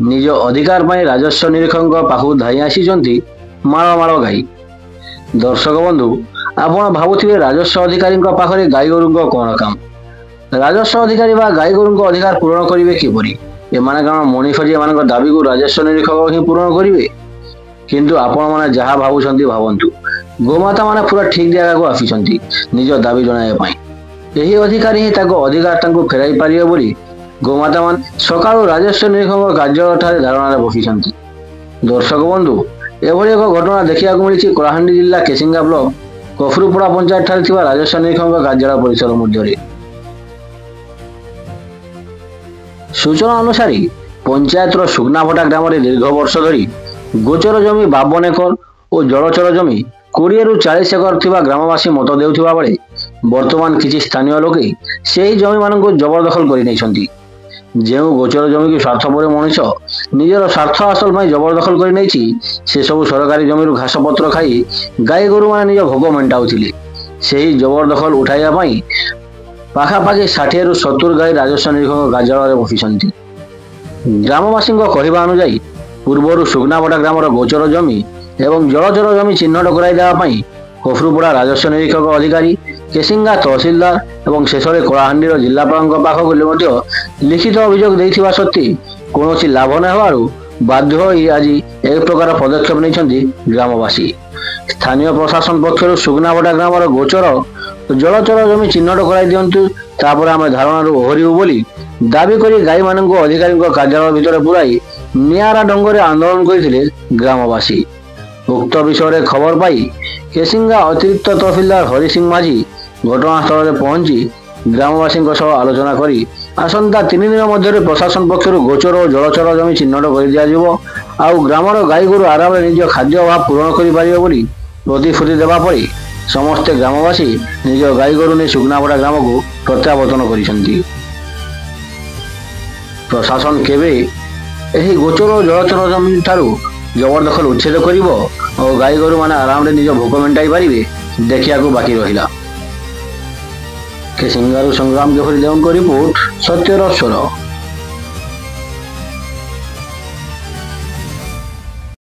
ନିଜ ଅଧିକାର ପାଇଁ ରାଜସ୍ୱ ନିରୀକ୍ଷକଙ୍କ ପାଖକୁ ଧାଇଁ ଆସିଛନ୍ତି ମାଳ ମାଳ ଗାଈ। ଦର୍ଶକ ବନ୍ଧୁ, ଆପଣ ଭାବୁଥିବେ ରାଜସ୍ୱ ଅଧିକାରୀଙ୍କ ପାଖରେ ଗାଈଗୋରୁଙ୍କ କ'ଣ କାମ? ରାଜସ୍ୱ ଅଧିକାରୀ ବା ଗାଈଗୋରୁଙ୍କ ଅଧିକାର ପୂରଣ କରିବେ କିପରି? ଏମାନେ କ'ଣ ମଣିଷ ଯେ ଏମାନଙ୍କ ଦାବିକୁ ରାଜସ୍ୱ ନିରୀକ୍ଷକ ହିଁ ପୂରଣ କରିବେ? କିନ୍ତୁ ଆପଣମାନେ ଯାହା ଭାବୁଛନ୍ତି ଭାବନ୍ତୁ, ଗୋମାତା ମାନେ ପୁରା ଠିକ୍ ଜାଗାକୁ ଆସିଛନ୍ତି ନିଜ ଦାବି ଜଣାଇବା ପାଇଁ। ଏହି ଅଧିକାରୀ ହିଁ ତାଙ୍କ ଅଧିକାର ତାଙ୍କୁ ଫେରାଇ ପାରିବେ ବୋଲି ଗୋମାତା ମାନେ ସକାଳୁ ରାଜସ୍ୱ ନିରୀକ୍ଷକଙ୍କ କାର୍ଯ୍ୟାଳୟଠାରେ ଧାରଣାରେ ବସିଛନ୍ତି। ଦର୍ଶକ ବନ୍ଧୁ, ଏଭଳି ଏକ ଘଟଣା ଦେଖିବାକୁ ମିଳିଛି କଳାହାଣ୍ଡି ଜିଲ୍ଲା କେସିଙ୍ଗା ବ୍ଲକ କଫରୁପଡ଼ା ପଞ୍ଚାୟତ ଠାରେ ଥିବା ରାଜସ୍ୱ ନିରୀକ୍ଷକଙ୍କ କାର୍ଯ୍ୟାଳୟ ପରିସର ମଧ୍ୟରେ। ସୂଚନା ଅନୁସାରେ ପଞ୍ଚାୟତର ସୁଗ୍ନାଭଟା ଗ୍ରାମରେ ଦୀର୍ଘ ବର୍ଷ ଧରି ଗୋଚର ଜମି 52 ଏକର ଓ ଜଳଚର ଜମି 20ରୁ 40 ଏକର ଥିବା ଗ୍ରାମବାସୀ ମତ ଦେଉଥିବା ବେଳେ ବର୍ତ୍ତମାନ କିଛି ସ୍ଥାନୀୟ ଲୋକେ ସେହି ଜମିମାନଙ୍କୁ ଜବରଦଖଲ କରିନେଇଛନ୍ତି। ଯେଉଁ ଗୋଚର ଜମିକୁ ସ୍ୱାର୍ଥପର ମଣିଷ ନିଜର ସ୍ୱାର୍ଥ ହାସଲ ପାଇଁ ଜବରଦଖଲ କରିନେଇଛି, ସେସବୁ ସରକାରୀ ଜମିରୁ ଘାସପତ୍ର ଖାଇ ଗାଈ ଗୋରୁମାନେ ନିଜ ଭୋଗ ମେଣ୍ଟାଉଥିଲେ। ସେହି ଜବରଦଖଲ ଉଠାଇବା ପାଇଁ ପାଖାପାଖି 60ରୁ 70 ଗାଈ ରାଜସ୍ୱ ନିରୀକ୍ଷକଙ୍କ କାର୍ଯ୍ୟାଳୟରେ ବସିଛନ୍ତି। ଗ୍ରାମବାସୀଙ୍କ କହିବା ଅନୁଯାୟୀ ପୂର୍ବରୁ ସୁଗ୍ନାଭଟା ଗ୍ରାମର ଗୋଚର ଜମି ଏବଂ ଜଳଚର ଜମି ଚିହ୍ନଟ କରାଇ ଦେବା ପାଇଁ କଫରୁପଡ଼ା ରାଜସ୍ୱ ନିରୀକ୍ଷକ ଅଧିକାରୀ, କେସିଙ୍ଗା ତହସିଲଦାର ଏବଂ ଶେଷରେ କଳାହାଣ୍ଡିର ଜିଲ୍ଲାପାଳଙ୍କ ପାଖକୁ ମଧ୍ୟ ଲିଖିତ ଅଭିଯୋଗ ଦେଇଥିବା ସତ୍ତ୍ୱେ କୌଣସି ଲାଭ ନ ହେବାରୁ ବାଧ୍ୟ ହୋଇ ଆଜି ଏକ ପ୍ରକାର ପଦକ୍ଷେପ ନେଇଛନ୍ତି ଗ୍ରାମବାସୀ। ସ୍ଥାନୀୟ ପ୍ରଶାସନ ପକ୍ଷରୁ ସୁଗ୍ନାଭଟା ଗ୍ରାମର ଗୋଚର ଜଳଚର ଜମି ଚିହ୍ନଟ କରାଇ ଦିଅନ୍ତୁ, ତାପରେ ଆମେ ଧାରଣାରୁ ଓହରିବୁ ବୋଲି ଦାବି କରି ଗାଈମାନଙ୍କୁ ଅଧିକାରୀଙ୍କ କାର୍ଯ୍ୟାଳୟ ଭିତରେ ପୁରାଇ ନିଆରା ଢଙ୍ଗରେ ଆନ୍ଦୋଳନ କରିଥିଲେ ଗ୍ରାମବାସୀ। ଉକ୍ତ ବିଷୟରେ ଖବର ପାଇ କେସିଙ୍ଗା ଅତିରିକ୍ତ ତହସିଲଦାର ହରି ସିଂ ମାଝୀ ଘଟଣାସ୍ଥଳରେ ପହଞ୍ଚି ଗ୍ରାମବାସୀଙ୍କ ସହ ଆଲୋଚନା କରି ଆସନ୍ତା 3 ଦିନ ମଧ୍ୟରେ ପ୍ରଶାସନ ପକ୍ଷରୁ ଗୋଚର ଓ ଜଳଚର ଜମି ଚିହ୍ନଟ କରିଦିଆଯିବ, ଆଉ ଗ୍ରାମର ଗାଈଗୋରୁ ଆରାମରେ ନିଜ ଖାଦ୍ୟ ଅଭାବ ପୂରଣ କରିପାରିବେ ବୋଲି ପ୍ରତିଶ୍ରୁତି ଦେବା ପରେ ସମସ୍ତେ ଗ୍ରାମବାସୀ ନିଜ ଗାଈଗୋରୁ ନେଇ ସୁଗ୍ନାଭଟା ଗ୍ରାମକୁ ପ୍ରତ୍ୟାବର୍ତ୍ତନ କରିଛନ୍ତି। ପ୍ରଶାସନ କେବେ ଏହି ଗୋଚର ଓ ଜଳଚର ଜମି ଠାରୁ ଜବରଦଖଲ ଉଚ୍ଛେଦ କରିବ ଓ ଗାଈଗୋରୁମାନେ ଆରାମରେ ନିଜ ଭୋକ ମେଣ୍ଟାଇ ପାରିବେ, ଦେଖିବାକୁ ବାକି ରହିଲା। କେସିଙ୍ଗାରୁ ସଂଗ୍ରାମ ଜୋହରୀ ଦେଓଙ୍କ ରିପୋର୍ଟ, ସତ୍ୟର ସ୍ୱର।